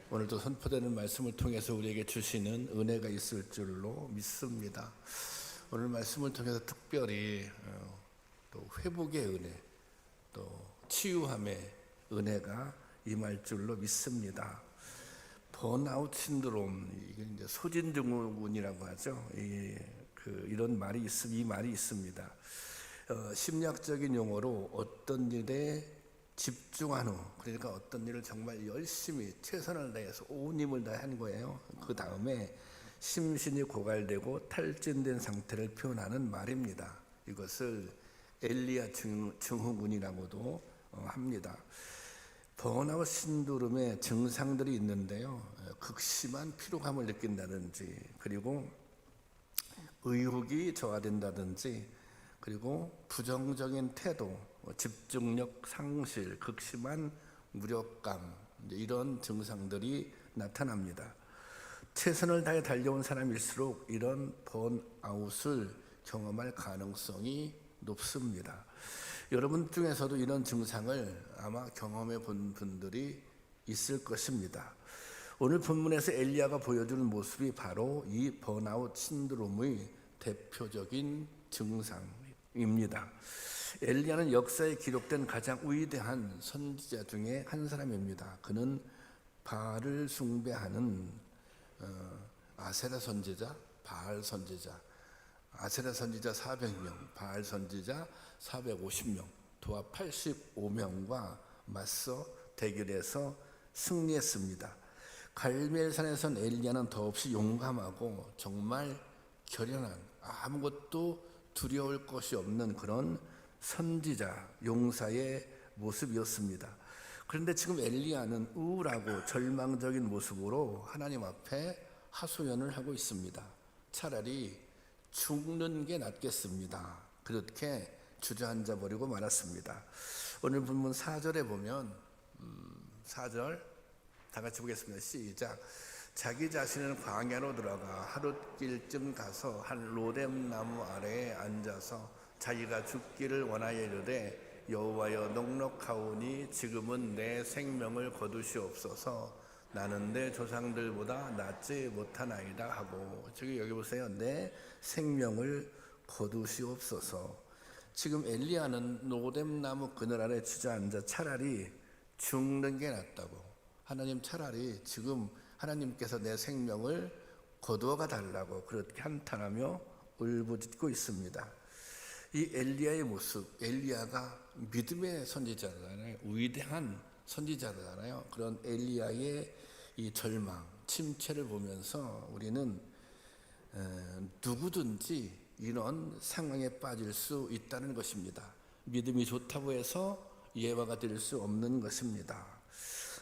오늘도 선포되는 말씀을 통해서 우리에게 주시는 은혜가 있을 줄로 믿습니다. 오늘 말씀을 통해서 특별히 또 회복의 은혜, 또 치유함의 은혜가 임할 줄로 믿습니다. 번아웃 신드롬, 이게 이제 소진증후군이라고 하죠. 이런 말이 이 말이 있습니다. 심리학적인 용어로 어떤 일에 집중한 후, 그러니까 어떤 일을 정말 열심히 최선을 다해서 온 힘을 다한 거예요. 그 다음에 심신이 고갈되고 탈진된 상태를 표현하는 말입니다. 이것을 엘리야 증후군이라고도 합니다. 번아웃 신드롬의 증상들이 있는데요. 극심한 피로감을 느낀다든지, 그리고 의욕이 저하된다든지, 그리고 부정적인 태도, 집중력 상실, 극심한 무력감, 이런 증상들이 나타납니다. 최선을 다해 달려온 사람일수록 이런 번아웃을 경험할 가능성이 높습니다. 여러분 중에서도 이런 증상을 아마 경험해 본 분들이 있을 것입니다. 오늘 본문에서 엘리야가 보여주는 모습이 바로 이 번아웃 신드롬의 대표적인 증상입니다. 엘리야는 역사에 기록된 가장 위대한 선지자 중에 한 사람입니다. 그는 바알을 숭배하는 아세라 선지자, 바알 선지자, 아세라 선지자 400명, 바알 선지자 450명, 도합 85명과 맞서 대결해서 승리했습니다. 갈멜산에선 엘리야는 더없이 용감하고 정말 결연한, 아무것도 두려울 것이 없는 그런 선지자, 용사의 모습이었습니다. 그런데 지금 엘리야는 우울하고 절망적인 모습으로 하나님 앞에 하소연을 하고 있습니다. 차라리 죽는 게 낫겠습니다. 그렇게 주저앉아 버리고 말았습니다. 오늘 본문 4절에 보면 4절 다 같이 보겠습니다. 시작. 자기 자신은 광야로 들어가 하룻길쯤 가서 한 로뎀 나무 아래에 앉아서 자기가 죽기를 원하여 이르되 여호와여 넉넉하오니 지금은 내 생명을 거두시옵소서. 나는 내 조상들보다 낫지 못하나이다 하고, 여기 보세요. 내 생명을 거두시옵소서. 지금 엘리야는 로뎀 나무 그늘 아래 주저앉아 차라리 죽는 게 낫다고, 하나님 차라리 지금 하나님께서 내 생명을 거두어가 달라고 그렇게 한탄하며 울부짖고 있습니다. 이 엘리야의 모습, 엘리야가 믿음의 선지자잖아요. 위대한 선지자잖아요. 그런 엘리야의 이 절망, 침체를 보면서 우리는 누구든지 이런 상황에 빠질 수 있다는 것입니다. 믿음이 좋다고 해서 예화가 될 수 없는 것입니다.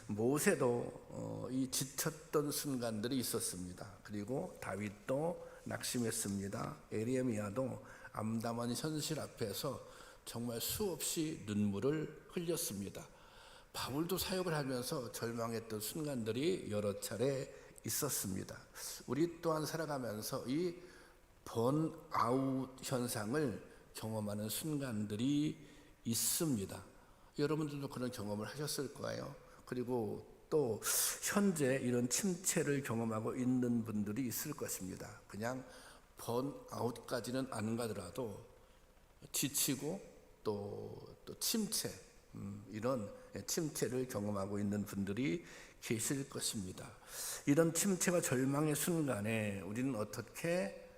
모세도 이 지쳤던 순간들이 있었습니다. 그리고 다윗도 낙심했습니다. 에레미야도 암담한 현실 앞에서 정말 수없이 눈물을 흘렸습니다. 바울도 사역을 하면서 절망했던 순간들이 여러 차례 있었습니다. 우리 또한 살아가면서 이 번아웃 현상을 경험하는 순간들이 있습니다. 여러분들도 그런 경험을 하셨을 거예요. 그리고 또 현재 이런 침체를 경험하고 있는 분들이 있을 것입니다. 그냥 번아웃까지는 안 가더라도 지치고 또 침체, 이런 침체를 경험하고 있는 분들이 계실 것입니다. 이런 침체와 절망의 순간에 우리는 어떻게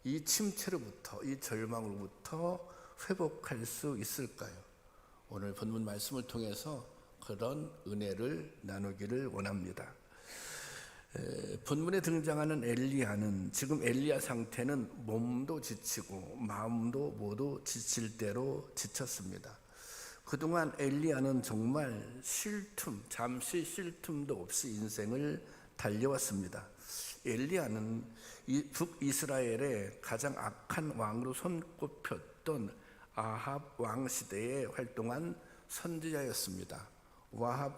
이 침체로부터, 이 절망으로부터 회복할 수 있을까요? 오늘 본문 말씀을 통해서 그런 은혜를 나누기를 원합니다. 본문에 등장하는 엘리야는 지금 엘리야 상태는 몸도 지치고 마음도 모두 지칠 대로 지쳤습니다. 그동안 엘리야는 정말 잠시 쉴 틈도 없이 인생을 달려왔습니다. 엘리야는 북이스라엘의 가장 악한 왕으로 손꼽혔던 아합 왕 시대에 활동한 선지자였습니다. 아합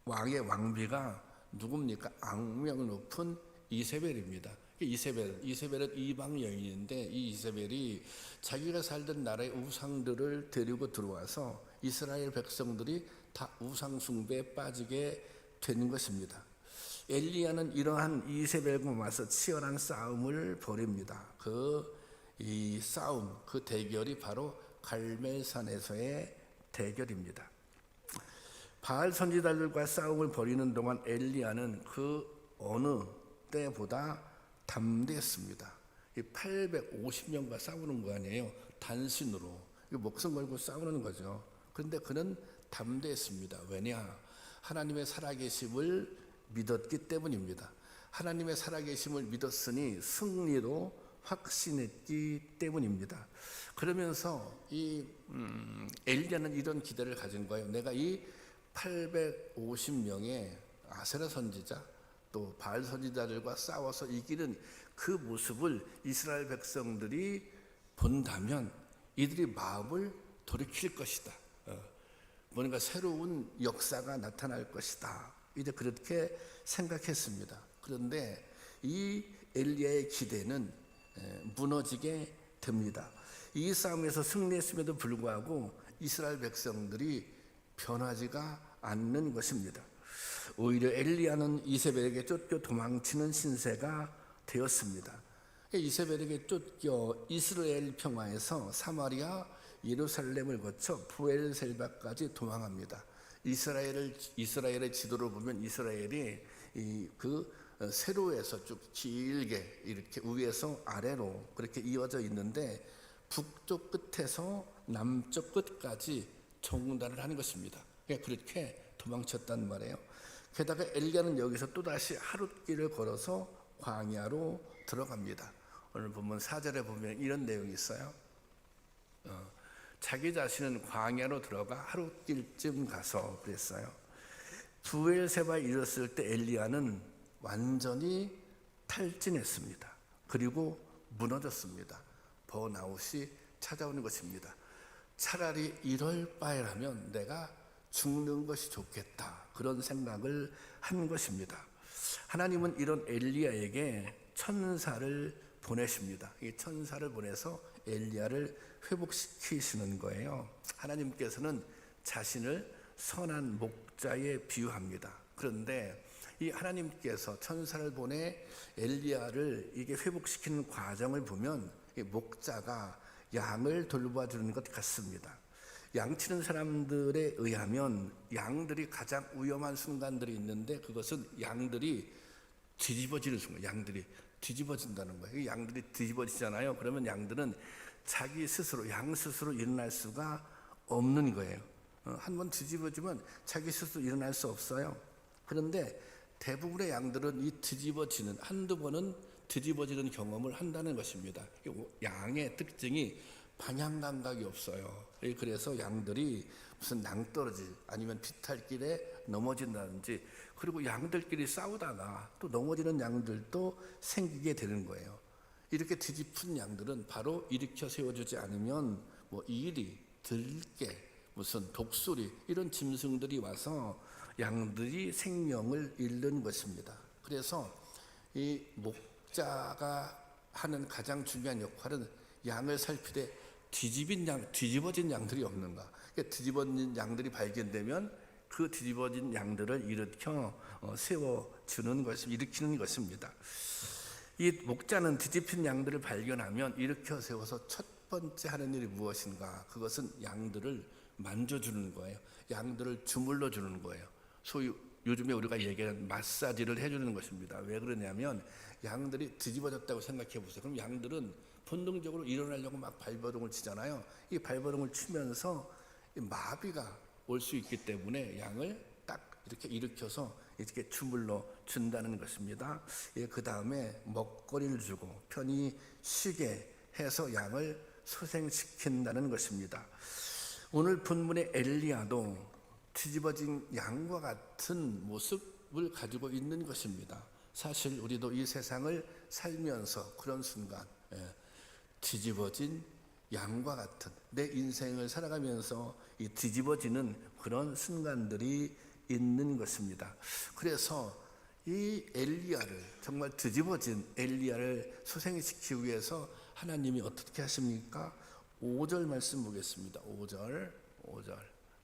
왕의 왕비가 누굽니까? 악명 높은 이세벨입니다. 이세벨은 이방 여인인데, 이 이세벨이 자기가 살던 나라의 우상들을 데리고 들어와서 이스라엘 백성들이 다 우상 숭배에 빠지게 된 것입니다. 엘리야는 이러한 이세벨과 맞서 치열한 싸움을 벌입니다. 이 싸움, 그 대결이 바로 갈멜산에서의 대결입니다. 바알 선지자들과 싸움을 벌이는 동안 엘리야는 그 어느 때보다 담대했습니다. 850명과 싸우는 거 아니에요. 단신으로 목숨 걸고 싸우는 거죠. 그런데 그는 담대했습니다. 왜냐? 하나님의 살아계심을 믿었기 때문입니다. 하나님의 살아계심을 믿었으니 승리도 확신했기 때문입니다. 그러면서 이 엘리야는 이런 기대를 가진 거예요. 내가 이 850명의 아세라 선지자 또 바알 선지자들과 싸워서 이기는 그 모습을 이스라엘 백성들이 본다면 이들이 마음을 돌이킬 것이다. 뭔가 새로운 역사가 나타날 것이다. 이제 그렇게 생각했습니다. 그런데 이 엘리야의 기대는 무너지게 됩니다. 이 싸움에서 승리했음에도 불구하고 이스라엘 백성들이 변하지가 않는 것입니다. 오히려 엘리야는 이세벨에게 쫓겨 도망치는 신세가 되었습니다. 이세벨에게 쫓겨 이스라엘 평화에서 사마리아, 예루살렘을 거쳐 부엘셀바까지 도망합니다. 이스라엘의 지도를 보면 이스라엘이 그 세로에서 쭉 길게 이렇게 위에서 아래로 그렇게 이어져 있는데 북쪽 끝에서 남쪽 끝까지 종달을 하는 것입니다. 그렇게 도망쳤단 말이에요. 게다가 엘리야는 여기서 또다시 하룻길을 걸어서 광야로 들어갑니다. 오늘 본문 4절에 보면 이런 내용이 있어요. 자기 자신은 광야로 들어가 하룻길쯤 가서 그랬어요. 부엘세바에 이르렀을 때 엘리야는 완전히 탈진했습니다. 그리고 무너졌습니다. 번아웃이 찾아오는 것입니다. 차라리 이럴 바에라면 내가 죽는 것이 좋겠다. 그런 생각을 한 것입니다. 하나님은 이런 엘리야에게 천사를 보내십니다. 이 천사를 보내서 엘리야를 회복시키시는 거예요. 하나님께서는 자신을 선한 목자에 비유합니다. 그런데 이 하나님께서 천사를 보내 엘리야를 이게 회복시키는 과정을 보면 이 목자가 양을 돌봐주는 것 같습니다. 양치는 사람들에 의하면 양들이 가장 위험한 순간들이 있는데 그것은 양들이 뒤집어지는 순간, 양들이 뒤집어진다는 거예요. 양들이 뒤집어지잖아요. 그러면 양들은 자기 스스로, 양 스스로 일어날 수가 없는 거예요. 한번 뒤집어지면 자기 스스로 일어날 수 없어요. 그런데 대부분의 양들은 이 뒤집어지는, 한두 번은 뒤집어지는 경험을 한다는 것입니다. 양의 특징이 방향 감각이 없어요. 그래서 양들이 무슨 낭떠러지 아니면 비탈길에 넘어진다든지, 그리고 양들끼리 싸우다가 또 넘어지는 양들도 생기게 되는 거예요. 이렇게 뒤집힌 양들은 바로 일으켜 세워주지 않으면 뭐 이리, 들개, 무슨 독수리 이런 짐승들이 와서 양들이 생명을 잃는 것입니다. 그래서 이 목자가 하는 가장 중요한 역할은 양을 살피되 뒤집어진 양들이 없는가. 그러니까 뒤집어진 양들이 발견되면 그 뒤집어진 양들을 일으켜 세워주는 일으키는 것입니다. 이 목자는 뒤집힌 양들을 발견하면 일으켜 세워서 첫 번째 하는 일이 무엇인가? 그것은 양들을 만져주는 거예요. 양들을 주물러 주는 거예요. 소위 요즘에 우리가 얘기하는 마사지를 해주는 것입니다. 왜 그러냐면 양들이 뒤집어졌다고 생각해 보세요. 그럼 양들은 본능적으로 일어나려고 막 발버둥을 치잖아요. 이 발버둥을 치면서 마비가 올 수 있기 때문에 양을 딱 이렇게 일으켜서 이렇게 주물러 준다는 것입니다. 그 다음에 먹거리를 주고 편히 쉬게 해서 양을 소생시킨다는 것입니다. 오늘 본문의 엘리야도 뒤집어진 양과 같은 모습을 가지고 있는 것입니다. 사실 우리도 이 세상을 살면서 그런 순간, 뒤집어진 양과 같은 내 인생을 살아가면서 이 뒤집어지는 그런 순간들이 있는 것입니다. 그래서 이 엘리야를, 정말 뒤집어진 엘리야를 소생시키기 위해서 하나님이 어떻게 하십니까? 5절 말씀 보겠습니다. 5절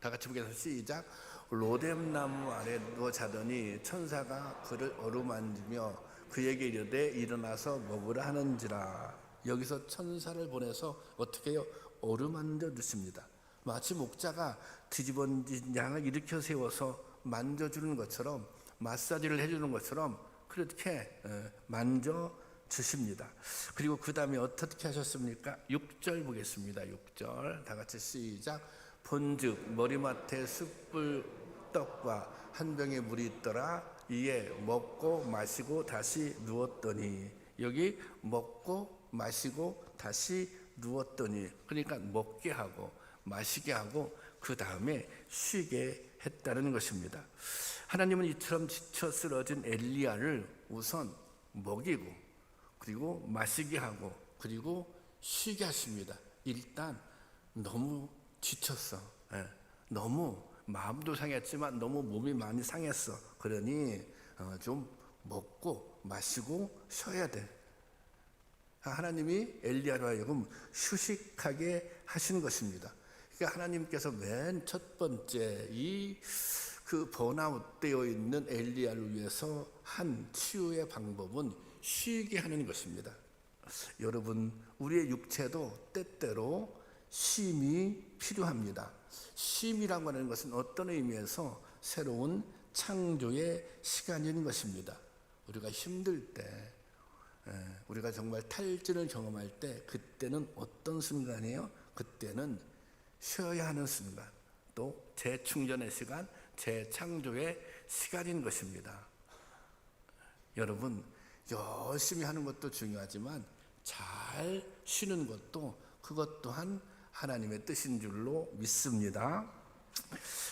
다 같이 보겠습니다. 시작. 로뎀나무 아래 누워 자더니 천사가 그를 어루만지며 그에게 이르되 일어나서 먹으라 하는지라. 여기서 천사를 보내서 어떻게 해요? 어루만져 주십니다. 마치 목자가 뒤집어진 양을 일으켜 세워서 만져주는 것처럼, 마사지를 해주는 것처럼 그렇게 만져 주십니다. 그리고 그 다음에 어떻게 하셨습니까? 6절 보겠습니다. 6절 다 같이 시작. 본즉 머리맡에 숯불 떡과 한 병의 물이 있더라. 이에 먹고 마시고 다시 누웠더니, 여기 먹고 마시고 다시 누웠더니, 그러니까 먹게 하고 마시게 하고 그 다음에 쉬게 했다는 것입니다. 하나님은 이처럼 지쳐 쓰러진 엘리야를 우선 먹이고 그리고 마시게 하고 그리고 쉬게 하십니다. 일단 너무 지쳤어. 너무 마음도 상했지만 너무 몸이 많이 상했어. 그러니 좀 먹고 마시고 쉬어야 돼. 하나님이 엘리야로 하여금 휴식하게 하신 것입니다. 그러니까 하나님께서 맨 첫 번째 그 번아웃 되어 있는 엘리야를 위해서 한 치유의 방법은 쉬게 하는 것입니다. 여러분, 우리의 육체도 때때로 쉼이 필요합니다. 쉼이라고 하는 것은 어떤 의미에서 새로운 창조의 시간인 것입니다. 우리가 힘들 때, 우리가 정말 탈진을 경험할 때, 그때는 어떤 순간이에요? 그때는 쉬어야 하는 순간, 또 재충전의 시간, 재창조의 시간인 것입니다. 여러분, 열심히 하는 것도 중요하지만 잘 쉬는 것도, 그것 또한 하나님의 뜻인 줄로 믿습니다.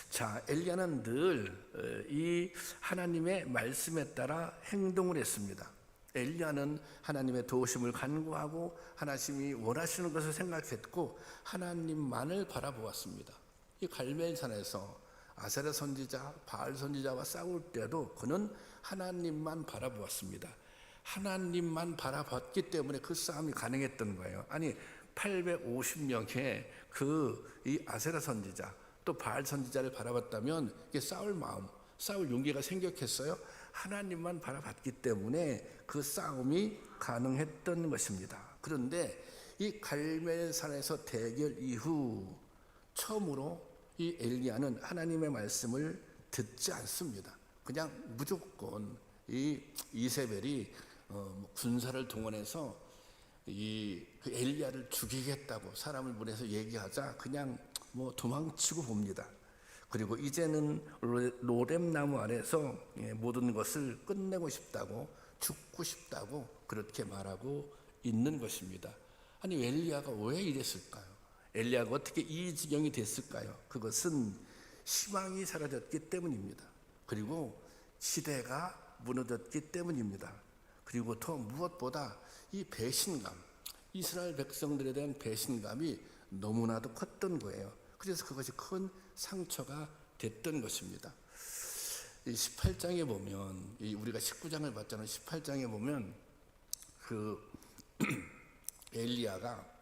자, 엘리야는 늘 이 하나님의 말씀에 따라 행동을 했습니다. 엘리야는 하나님의 도우심을 간구하고 하나님이 원하시는 것을 생각했고 하나님만을 바라보았습니다. 이 갈멜산에서 아세라 선지자, 바알 선지자와 싸울 때도 그는 하나님만 바라보았습니다. 하나님만 바라봤기 때문에 그 싸움이 가능했던 거예요. 아니 850명의 이 아세라 선지자 또 바알 선지자를 바라봤다면 이게 싸울 마음, 싸울 용기가 생겼겠어요? 하나님만 바라봤기 때문에 그 싸움이 가능했던 것입니다. 그런데 이 갈멜산에서 대결 이후 처음으로 이 엘리야는 하나님의 말씀을 듣지 않습니다. 그냥 무조건 이 이세벨이 군사를 동원해서 그 엘리야를 죽이겠다고 사람을 보내서 얘기하자 그냥 도망치고 봅니다. 그리고 이제는 로뎀나무 아래서 모든 것을 끝내고 싶다고, 죽고 싶다고 그렇게 말하고 있는 것입니다. 아니 엘리야가 왜 이랬을까요? 엘리야가 어떻게 이 지경이 됐을까요? 그것은 희망이 사라졌기 때문입니다. 그리고 시대가 무너졌기 때문입니다. 그리고 더 무엇보다 이 배신감, 이스라엘 백성들에 대한 배신감이 너무나도 컸던 거예요. 그래서 그것이 큰 상처가 됐던 것입니다. 이 18장에 보면, 우리가 19장을 봤잖아요. 18장에 보면 엘리야가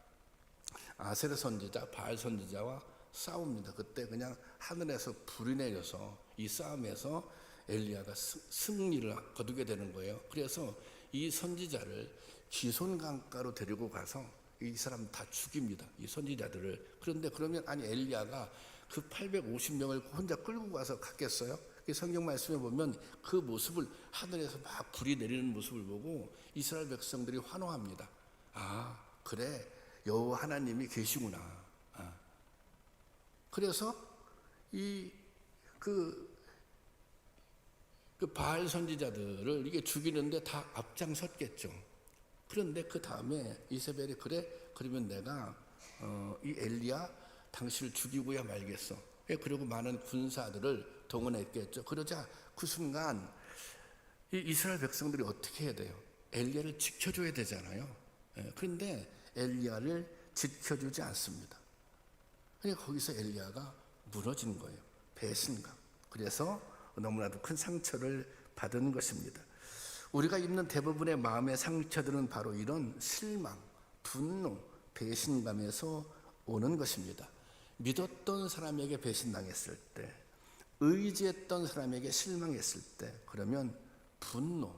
아세라 선지자, 바알 선지자와 싸웁니다. 그때 그냥 하늘에서 불이 내려서 이 싸움에서 엘리야가 승리를 거두게 되는 거예요. 그래서 이 선지자를 기손강가로 데리고 가서 이 사람 다 죽입니다. 이 선지자들을. 그런데 그러면 아니 엘리야가 그 850명을 혼자 끌고 가서 갔겠어요? 성경 말씀에 보면 그 모습을, 하늘에서 막 불이 내리는 모습을 보고 이스라엘 백성들이 환호합니다. 아, 그래, 여호와 하나님이 계시구나. 그래서 그 바알 선지자들을 이게 죽이는데 다 앞장섰겠죠. 그런데 그 다음에 이세벨이 그래, 그러면 내가 이 엘리야 당신을 죽이고야 말겠어. 그리고 많은 군사들을 동원했겠죠. 그러자 그 순간 이 이스라엘 백성들이 어떻게 해야 돼요? 엘리야를 지켜줘야 되잖아요. 그런데 엘리야를 지켜주지 않습니다. 그러니까 거기서 엘리야가 무너진 거예요. 배신감. 그래서 너무나도 큰 상처를 받은 것입니다. 우리가 입는 대부분의 마음의 상처들은 바로 이런 실망, 분노, 배신감에서 오는 것입니다. 믿었던 사람에게 배신당했을 때, 의지했던 사람에게 실망했을 때, 그러면 분노,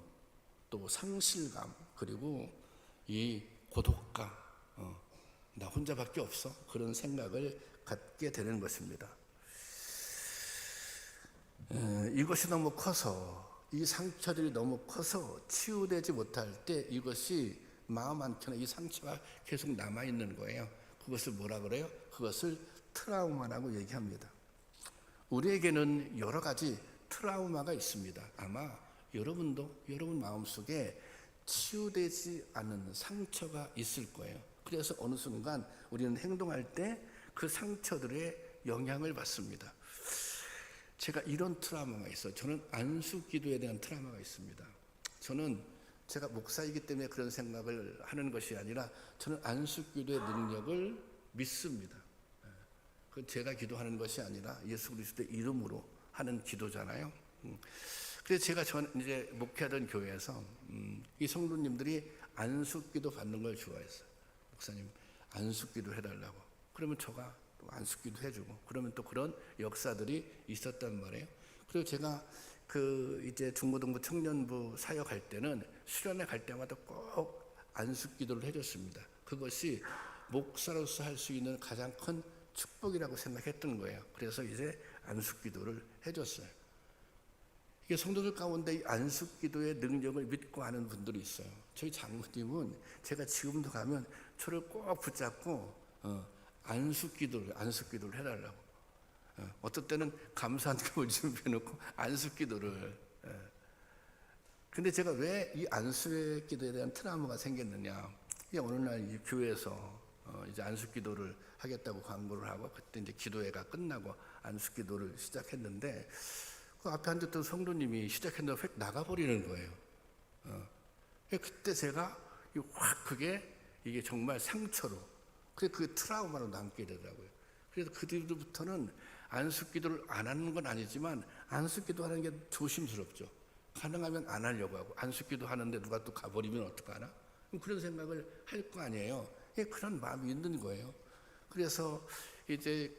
또 상실감, 그리고 이 고독감, 나 혼자밖에 없어, 그런 생각을 갖게 되는 것입니다. 이것이 너무 커서, 이 상처들이 너무 커서 치유되지 못할 때 이것이 마음 한켠에 이 상처가 계속 남아있는 거예요. 그것을 뭐라 그래요? 그것을 트라우마라고 얘기합니다. 우리에게는 여러 가지 트라우마가 있습니다. 아마 여러분도 여러분 마음속에 치유되지 않은 상처가 있을 거예요. 그래서 어느 순간 우리는 행동할 때 그 상처들의 영향을 받습니다. 제가 이런 트라우마가 있어요. 저는 안수기도에 대한 트라우마가 있습니다. 저는 제가 목사이기 때문에 그런 생각을 하는 것이 아니라 저는 안수기도의 능력을 믿습니다. 제가 기도하는 것이 아니라 예수 그리스도의 이름으로 하는 기도잖아요. 그래서 제가 이제 목회하던 교회에서 이 성도님들이 안수기도 받는 걸 좋아했어요. 목사님 안수기도 해달라고. 그러면 저가 또 안수기도 해주고, 그러면 또 그런 역사들이 있었단 말이에요. 그리고 제가 이제 중고등부 청년부 사역할 때는 수련회 갈 때마다 꼭 안수기도를 해줬습니다. 그것이 목사로서 할 수 있는 가장 큰 축복이라고 생각했던 거예요. 그래서 이제 안수기도를 해줬어요. 이게 성도들 가운데 이 안수기도의 능력을 믿고 하는 분들이 있어요. 저희 장모님은 제가 지금도 가면 저를 꼭 붙잡고 안수기도를 해달라고. 어떤 때는 감사한 금을 준비해놓고 안수기도를. 근데 제가 왜 이 안수의 기도에 대한 트라우마가 생겼느냐? 어느 날 이 교회에서 이제 안수기도를 하겠다고 광고를 하고, 그때 이제 기도회가 끝나고 안수기도를 시작했는데, 그 앞에 앉았던 성도님이 시작했는데 휙 나가버리는 거예요. 그때 제가 이게 정말 상처로, 그 트라우마로 남게 되더라고요. 그래서 그 뒤로부터는 안수기도를 안 하는 건 아니지만 안수기도 하는 게 조심스럽죠. 가능하면 안 하려고 하고, 안수기도 하는데 누가 또 가버리면 어떡하나? 그런 생각을 할 거 아니에요. 그런 마음이 있는 거예요. 그래서 이제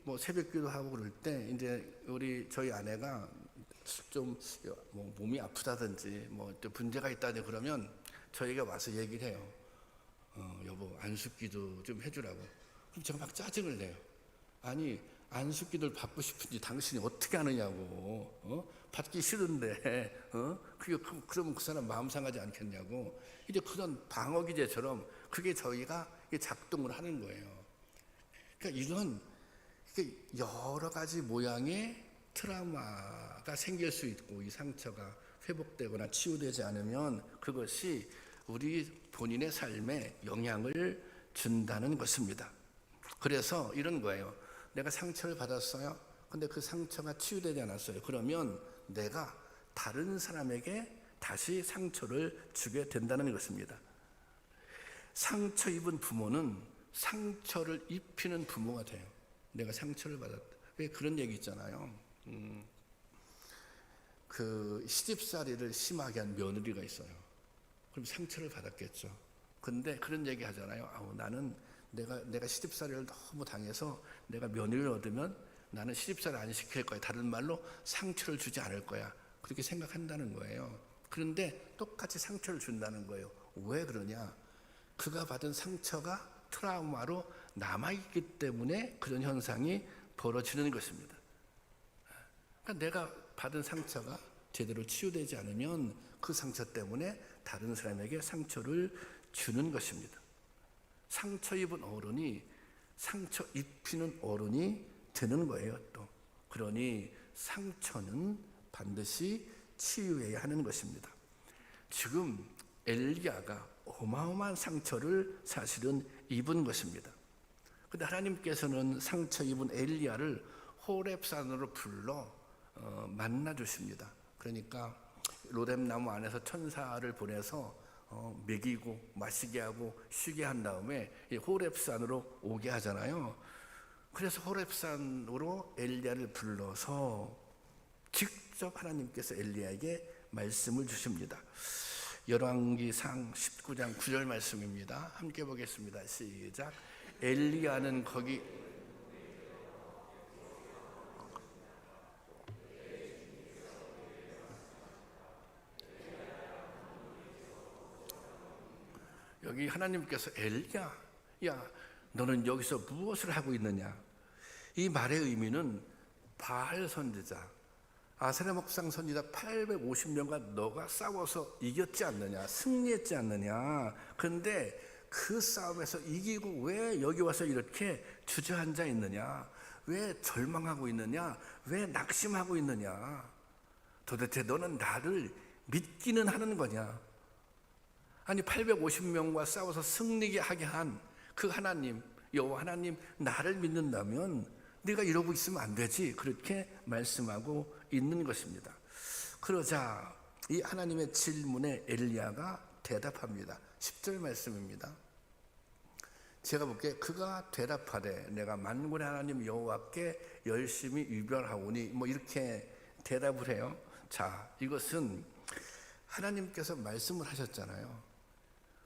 뭐 새벽기도 하고 그럴 때 이제 저희 아내가 좀 뭐 몸이 아프다든지 뭐 또 문제가 있다든지 그러면 저희가 와서 얘기를 해요. 여보 안수기도 좀 해주라고. 그럼 제가 막 짜증을 내요. 아니 안수기도를 받고 싶은지 당신이 어떻게 하느냐고. 받기 싫은데 그러면 그 사람 마음 상하지 않겠냐고. 이제 그런 방어 기제처럼 그게 저희가 작동을 하는 거예요. 그러니까 이런 여러 가지 모양의 트라우마가 생길 수 있고, 이 상처가 회복되거나 치유되지 않으면 그것이 우리 본인의 삶에 영향을 준다는 것입니다. 그래서 이런 거예요. 내가 상처를 받았어요. 근데 그 상처가 치유되지 않았어요. 그러면 내가 다른 사람에게 다시 상처를 주게 된다는 것입니다. 상처 입은 부모는 상처를 입히는 부모가 돼요. 내가 상처를 받았다. 왜 그런 얘기 있잖아요. 시집살이를 심하게 한 며느리가 있어요. 그럼 상처를 받았겠죠. 근데 그런 얘기 하잖아요. 나는 내가 시집살이를 너무 당해서 내가 며느리를 얻으면 나는 시집살이 안 시킬 거야. 다른 말로 상처를 주지 않을 거야. 그렇게 생각한다는 거예요. 그런데 똑같이 상처를 준다는 거예요. 왜 그러냐? 그가 받은 상처가 트라우마로 남아있기 때문에 그런 현상이 벌어지는 것입니다. 그러니까 내가 받은 상처가 제대로 치유되지 않으면 그 상처 때문에 다른 사람에게 상처를 주는 것입니다. 상처 입은 어른이 상처 입히는 어른이 되는 거예요. 또 그러니 상처는 반드시 치유해야 하는 것입니다. 지금 엘리야가 어마어마한 상처를 사실은 입은 것입니다. 그런데 하나님께서는 상처 입은 엘리야를 호렙산으로 불러 만나 주십니다. 그러니까 로뎀나무 안에서 천사를 보내서 먹이고 마시게 하고 쉬게 한 다음에 호렙산으로 오게 하잖아요. 그래서 호렙산으로 엘리야를 불러서 직접 하나님께서 엘리야에게 말씀을 주십니다. 열왕기상 19장 9절 말씀입니다. 함께 보겠습니다. 시작. 엘리야는 거기 여기 하나님께서 엘리야, 야, 너는 여기서 무엇을 하고 있느냐? 이 말의 의미는 바알 선지자, 아세라 목상 선지자 850명과 너가 싸워서 이겼지 않느냐, 승리했지 않느냐. 그런데 그 싸움에서 이기고 왜 여기 와서 이렇게 주저앉아 있느냐? 왜 절망하고 있느냐? 왜 낙심하고 있느냐? 도대체 너는 나를 믿기는 하는 거냐? 아니 850명과 싸워서 승리하게 한 그 하나님, 여호와 하나님, 나를 믿는다면 네가 이러고 있으면 안 되지, 그렇게 말씀하고 있는 것입니다. 그러자 이 하나님의 질문에 엘리야가 대답합니다. 10절 말씀입니다. 제가 볼게. 그가 대답하되 내가 만군의 하나님 여호와께 열심히 유별하오니, 뭐 이렇게 대답을 해요. 자, 이것은 하나님께서 말씀을 하셨잖아요.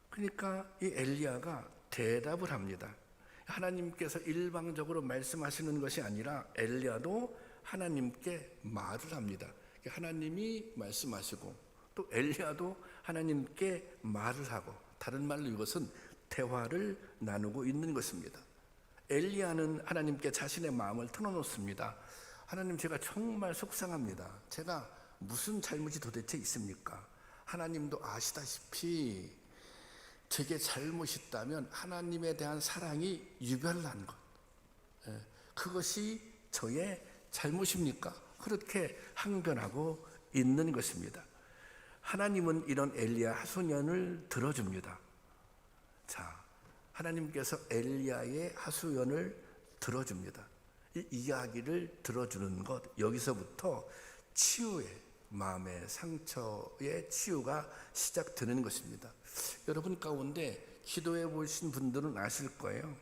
그러니까 이 엘리야가 대답을 합니다. 하나님께서 일방적으로 말씀하시는 것이 아니라 엘리야도 하나님께 말을 합니다. 하나님이 말씀하시고 또 엘리야도 하나님께 말을 하고, 다른 말로 이것은 대화를 나누고 있는 것입니다. 엘리야는 하나님께 자신의 마음을 털어놓습니다. 하나님, 제가 정말 속상합니다. 제가 무슨 잘못이 도대체 있습니까? 하나님도 아시다시피 제게 잘못이 있다면 하나님에 대한 사랑이 유별난 것, 그것이 저의 잘못입니까? 그렇게 항변하고 있는 것입니다. 하나님은 이런 엘리야 하소연을 들어줍니다. 자, 하나님께서 엘리야의 하소연을 들어줍니다. 이 이야기를 들어주는 것, 여기서부터 치유의, 마음의 상처의 치유가 시작되는 것입니다. 여러분 가운데 기도해 보신 분들은 아실 거예요.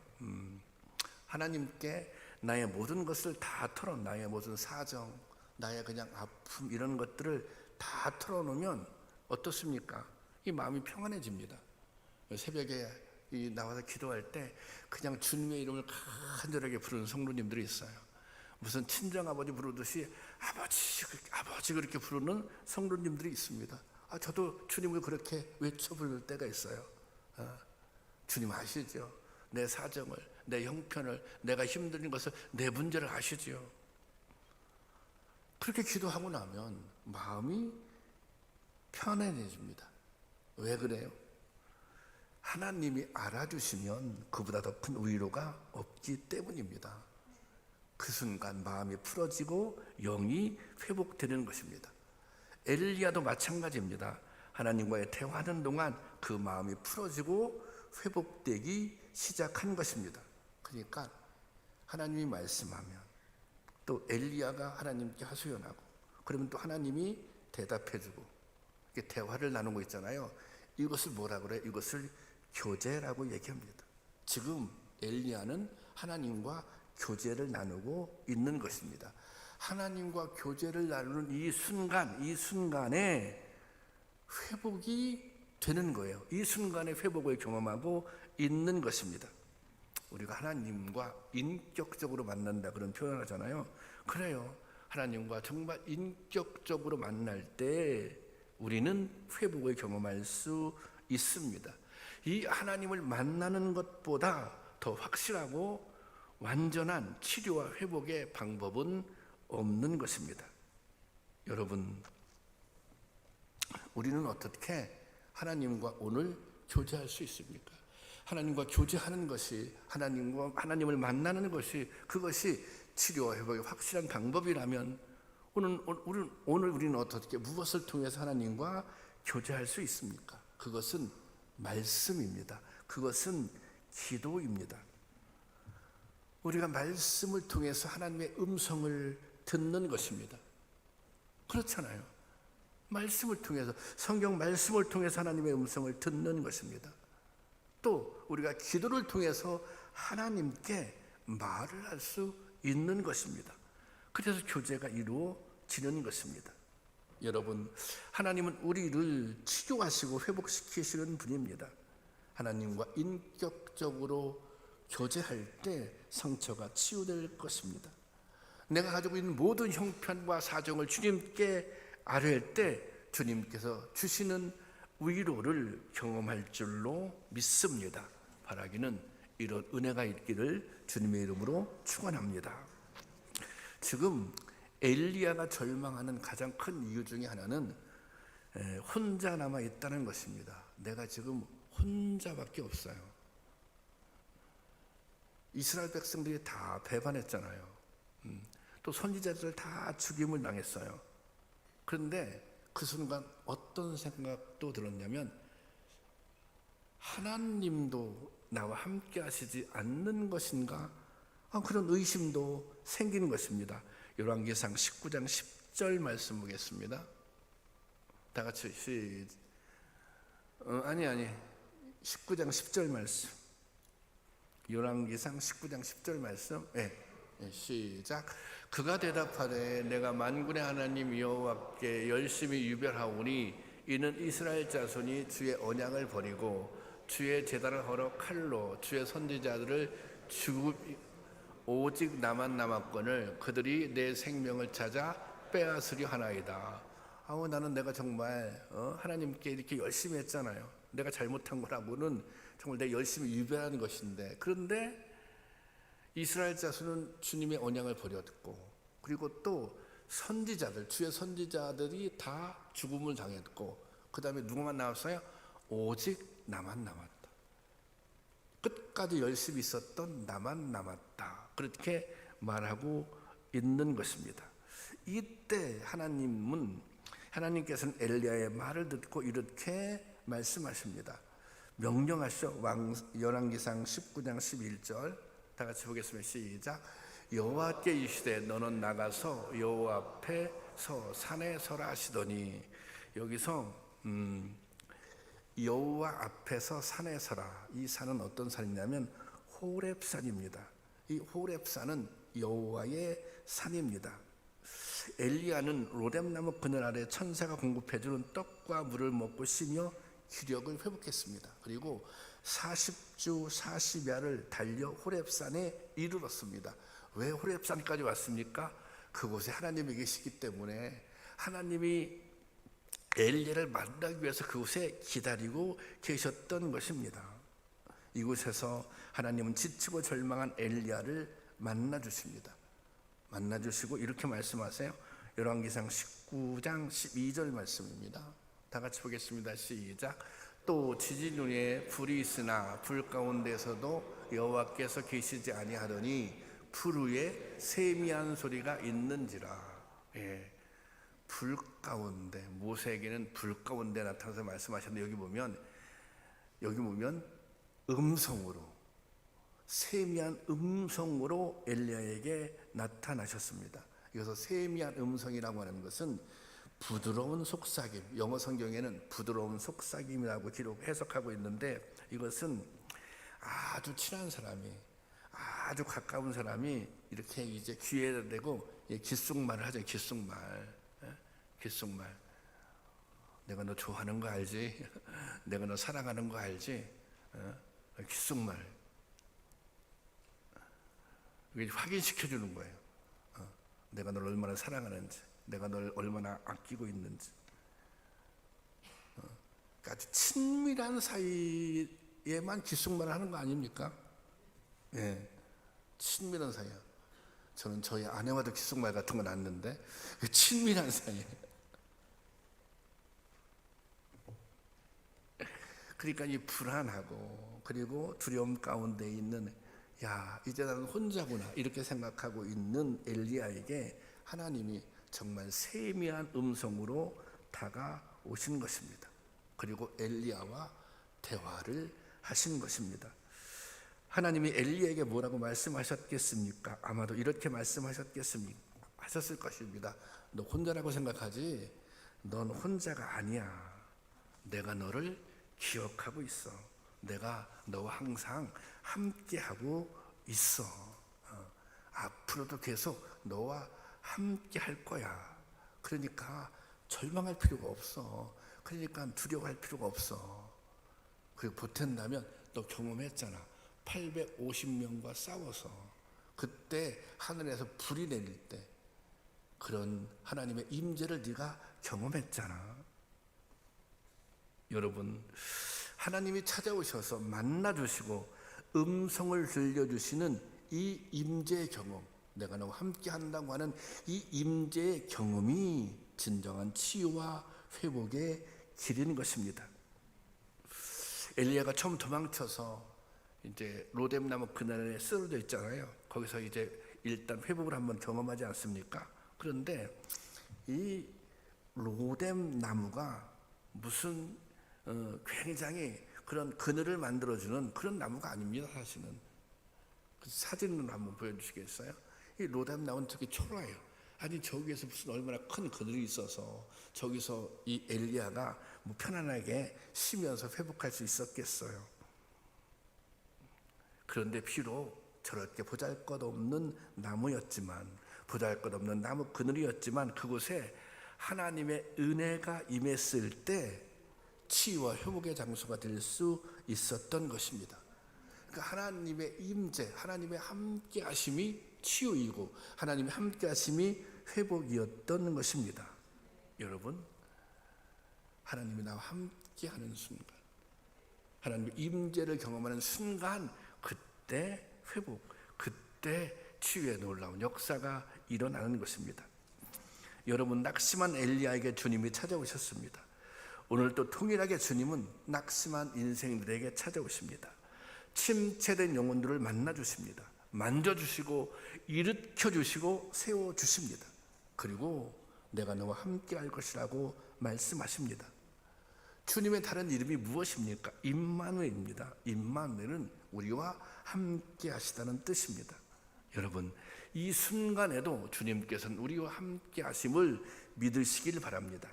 하나님께 나의 모든 것을 다 나의 모든 사정, 나의 그냥 아픔, 이런 것들을 다 털어놓으면 어떻습니까? 이 마음이 평안해집니다. 새벽에 나와서 기도할 때 그냥 주님의 이름을 간절하게 부르는 성도님들이 있어요. 무슨 친정아버지 부르듯이 아버지 그렇게 부르는 성도님들이 있습니다. 저도 주님을 그렇게 외쳐 부를 때가 있어요. 주님 아시죠? 내 사정을, 내 형편을, 내가 힘든 것을, 내 문제를 아시죠? 그렇게 기도하고 나면 마음이 편안해집니다. 왜 그래요? 하나님이 알아주시면 그보다 더 큰 위로가 없기 때문입니다. 그 순간 마음이 풀어지고 영이 회복되는 것입니다. 엘리야도 마찬가지입니다. 하나님과의 대화하는 동안 그 마음이 풀어지고 회복되기 시작한 것입니다. 그러니까 하나님이 말씀하면 또 엘리야가 하나님께 하소연하고, 그러면 또 하나님이 대답해주고, 이렇게 대화를 나누고 있잖아요. 이것을 뭐라 그래요? 이것을 교제라고 얘기합니다. 지금 엘리야는 하나님과 교제를 나누고 있는 것입니다. 하나님과 교제를 나누는 이 순간에 회복이 되는 거예요. 이 순간에 회복을 경험하고 있는 것입니다. 우리가 하나님과 인격적으로 만난다 그런 표현을 하잖아요. 그래요. 하나님과 정말 인격적으로 만날 때 우리는 회복을 경험할 수 있습니다. 이 하나님을 만나는 것보다 더 확실하고 완전한 치료와 회복의 방법은 없는 것입니다. 여러분, 우리는 어떻게 하나님과 오늘 교제할 수 있습니까? 하나님과 교제하는 것이, 하나님을 만나는 것이, 그것이 치료와 회복의 확실한 방법이라면 오늘 우리는 어떻게, 무엇을 통해서 하나님과 교제할 수 있습니까? 그것은 말씀입니다. 그것은 기도입니다. 우리가 말씀을 통해서 하나님의 음성을 듣는 것입니다. 그렇잖아요. 말씀을 통해서, 성경 말씀을 통해서 하나님의 음성을 듣는 것입니다. 또 우리가 기도를 통해서 하나님께 말을 할 수 있는 것입니다. 그래서 교제가 이루어지는 것입니다. 여러분, 하나님은 우리를 치료하시고 회복시키시는 분입니다. 하나님과 인격적으로 교제할 때 상처가 치유될 것입니다. 내가 가지고 있는 모든 형편과 사정을 주님께 아뢰할 때 주님께서 주시는 위로를 경험할 줄로 믿습니다. 바라기는 이런 은혜가 있기를 주님의 이름으로 축원합니다. 지금 엘리야가 절망하는 가장 큰 이유 중에 하나는 혼자 남아 있다는 것입니다. 내가 지금 혼자밖에 없어요. 이스라엘 백성들이 다 배반했잖아요. 또 선지자들 다 죽임을 당했어요. 그런데 그 순간 어떤 생각도 들었냐면 하나님도 나와 함께 하시지 않는 것인가? 그런 의심도 생기는 것입니다. 열왕기상 19장 10절 말씀 보겠습니다. 다 같이 19장 10절 말씀. 열왕기상 19장 10절 말씀. 시작. 그가 대답하되 내가 만군의 하나님 여호와께 열심히 유별하오니 이는 이스라엘 자손이 주의 언약을 버리고 주의 제단을 헐어 칼로 주의 선지자들을 오직 나만 남았거늘 그들이 내 생명을 찾아 빼앗으려 하나이다. 나는 내가 정말 하나님께 이렇게 열심히 했잖아요. 내가 잘못한 거라고는 정말 내가 열심히 유별하는 것인데, 그런데 이스라엘 자손은 주님의 언약을 버렸고, 그리고 또 선지자들, 주의 선지자들이 다 죽음을 당했고, 그 다음에 누구만 남았어요? 오직 나만 남았다. 끝까지 열심히 있었던 나만 남았다. 그렇게 말하고 있는 것입니다. 이때 하나님께서는 엘리야의 말을 듣고 이렇게 말씀하십니다. 명령하시오. 열왕기상 19장 11절 다 같이 보겠습니다. 시작. 여호와께 이르시되 너는 나가서 여호와 앞에 서 산에 서라 하시더니, 여기서 여호와 앞에서 산에 서라. 이 산은 어떤 산이냐면 호렙산입니다. 이 호렙산은 여호와의 산입니다. 엘리야는 로뎀나무 그늘 아래 천사가 공급해주는 떡과 물을 먹고 쉬며 기력을 회복했습니다. 그리고 40주 40야를 달려 호렙산에 이르렀습니다. 왜 호렙산까지 왔습니까? 그곳에 하나님이 계시기 때문에 하나님이 엘리야를 만나기 위해서 그곳에 기다리고 계셨던 것입니다. 이곳에서 하나님은 지치고 절망한 엘리야를 만나주십니다. 만나주시고 이렇게 말씀하세요. 열왕기상 19장 12절 말씀입니다. 다 같이 보겠습니다. 시작. 또 지진 후에 불이 있으나 불 가운데서도 여호와께서 계시지 아니하더니 불 위에 세미한 소리가 있는지라. 불 가운데, 모세에게는 불 가운데 나타나서 말씀하셨는데, 여기 보면 음성으로, 세미한 음성으로 엘리야에게 나타나셨습니다. 이것을 세미한 음성이라고 하는 것은 부드러운 속삭임, 영어 성경에는 부드러운 속삭임이라고 해석하고 있는데, 이것은 아주 친한 사람이, 아주 가까운 사람이 이렇게 이제 귀에다 대고 귓속말을 하죠. 귓속말. 내가 너 좋아하는 거 알지? 내가 너 사랑하는 거 알지? 귓속말. 확인시켜 주는 거예요. 내가 널 얼마나 사랑하는지, 내가 널 얼마나 아끼고 있는지. 그러니까 아주 친밀한 사이에만 귓속말을 하는 거 아닙니까? 친밀한 사이야. 저는 저희 아내와도 귓속말 같은 건 안 했는데, 친밀한 사이에. 그러니까 이 불안하고 그리고 두려움 가운데 있는, 이제 나는 혼자구나 이렇게 생각하고 있는 엘리야에게 하나님이 정말 세미한 음성으로 다가오신 것입니다. 그리고 엘리야와 대화를 하신 것입니다. 하나님이 엘리야에게 뭐라고 말씀하셨겠습니까? 아마도 이렇게 하셨을 것입니다. 너 혼자라고 생각하지? 넌 혼자가 아니야. 내가 너를 기억하고 있어. 내가 너와 항상 함께하고 있어. 앞으로도 계속 너와 함께 할 거야. 그러니까 절망할 필요가 없어. 그러니까 두려워할 필요가 없어. 그리고 보탠다면 너 경험했잖아. 850명과 싸워서 그때 하늘에서 불이 내릴 때 그런 하나님의 임재를 네가 경험했잖아. 여러분, 하나님이 찾아오셔서 만나주시고 음성을 들려주시는 이 임재의 경험, 내가 너와 함께 한다고 하는 이 임재의 경험이 진정한 치유와 회복의 길인 것입니다. 엘리야가 처음 도망쳐서 이제 로뎀나무 그늘에 쓰러져 있잖아요. 거기서 이제 일단 회복을 한번 경험하지 않습니까? 그런데 이 로뎀나무가 무슨 굉장히 그런 그늘을 만들어주는 그런 나무가 아닙니다. 사실은 그 사진으로 한번 보여주시겠어요? 이 로뎀나무는 되게 초라해요. 아니 저기에서 무슨 얼마나 큰 그늘이 있어서 저기서 이 엘리야가 뭐 편안하게 쉬면서 회복할 수 있었겠어요. 그런데 비록 저렇게 보잘것없는 나무였지만, 보잘것없는 나무 그늘이었지만 그곳에 하나님의 은혜가 임했을 때 치유와 회복의 장소가 될 수 있었던 것입니다. 그러니까 하나님의 임재, 하나님의 함께 하심이 치유이고 하나님의 함께 하심이 회복이었던 것입니다. 여러분, 하나님이 나와 함께 하는 순간, 하나님의 임재를 경험하는 순간, 그때 회복, 그때 치유의 놀라운 역사가 일어나는 것입니다. 여러분, 낙심한 엘리야에게 주님이 찾아오셨습니다. 오늘 또 동일하게 주님은 낙심한 인생들에게 찾아오십니다. 침체된 영혼들을 만나주십니다. 만져주시고 일으켜주시고 세워주십니다. 그리고 내가 너와 함께 할 것이라고 말씀하십니다. 주님의 다른 이름이 무엇입니까? 임마누엘입니다. 임마누엘은 우리와 함께 하시다는 뜻입니다. 여러분, 이 순간에도 주님께서는 우리와 함께 하심을 믿으시길 바랍니다.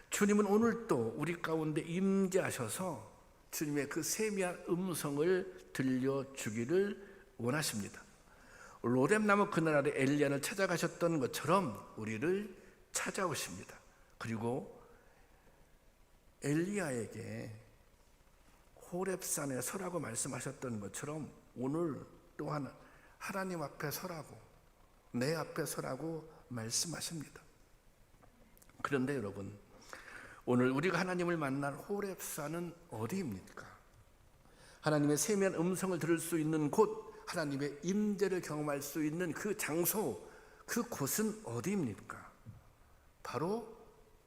주님은 오늘도 우리 가운데 임재하셔서 주님의 그 세미한 음성을 들려주기를 원하십니다. 로뎀나무 그늘 아래 엘리야를 찾아가셨던 것처럼 우리를 찾아오십니다. 그리고 엘리야에게 호렙산에 서라고 말씀하셨던 것처럼 오늘 또한 하나님 앞에 서라고, 내 앞에 서라고 말씀하십니다. 그런데 여러분, 오늘 우리가 하나님을 만날 호렙산은 어디입니까? 하나님의 세미한 음성을 들을 수 있는 곳, 하나님의 임재를 경험할 수 있는 그 장소, 그 곳은 어디입니까? 바로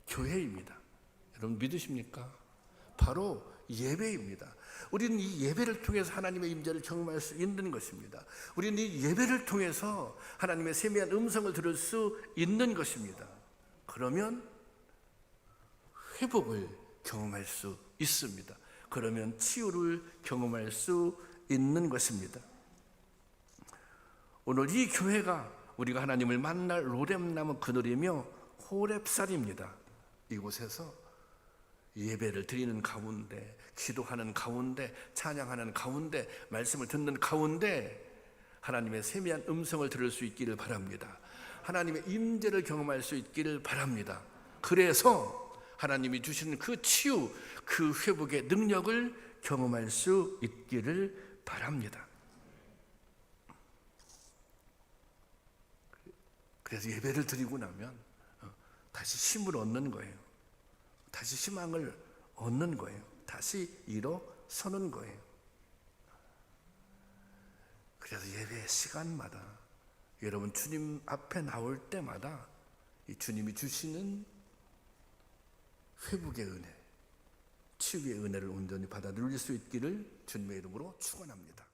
교회입니다. 여러분 믿으십니까? 바로 예배입니다. 우리는 이 예배를 통해서 하나님의 임재를 경험할 수 있는 것입니다. 우리는 이 예배를 통해서 하나님의 세미한 음성을 들을 수 있는 것입니다. 그러면 회복을 경험할 수 있습니다. 그러면 치유를 경험할 수 있는 것입니다. 오늘 이 교회가 우리가 하나님을 만날 로뎀나무 그늘이며 호렙산입니다. 이곳에서 예배를 드리는 가운데, 기도하는 가운데, 찬양하는 가운데, 말씀을 듣는 가운데 하나님의 세미한 음성을 들을 수 있기를 바랍니다. 하나님의 임재를 경험할 수 있기를 바랍니다. 그래서 하나님이 주시는 그 치유, 그 회복의 능력을 경험할 수 있기를 바랍니다. 그래서 예배를 드리고 나면 다시 힘을 얻는 거예요. 다시 희망을 얻는 거예요. 다시 일어서는 거예요. 그래서 예배 시간마다 여러분 주님 앞에 나올 때마다 이 주님이 주시는 회복의 은혜, 치유의 은혜를 온전히 받아 누릴 수 있기를 주님의 이름으로 축원합니다.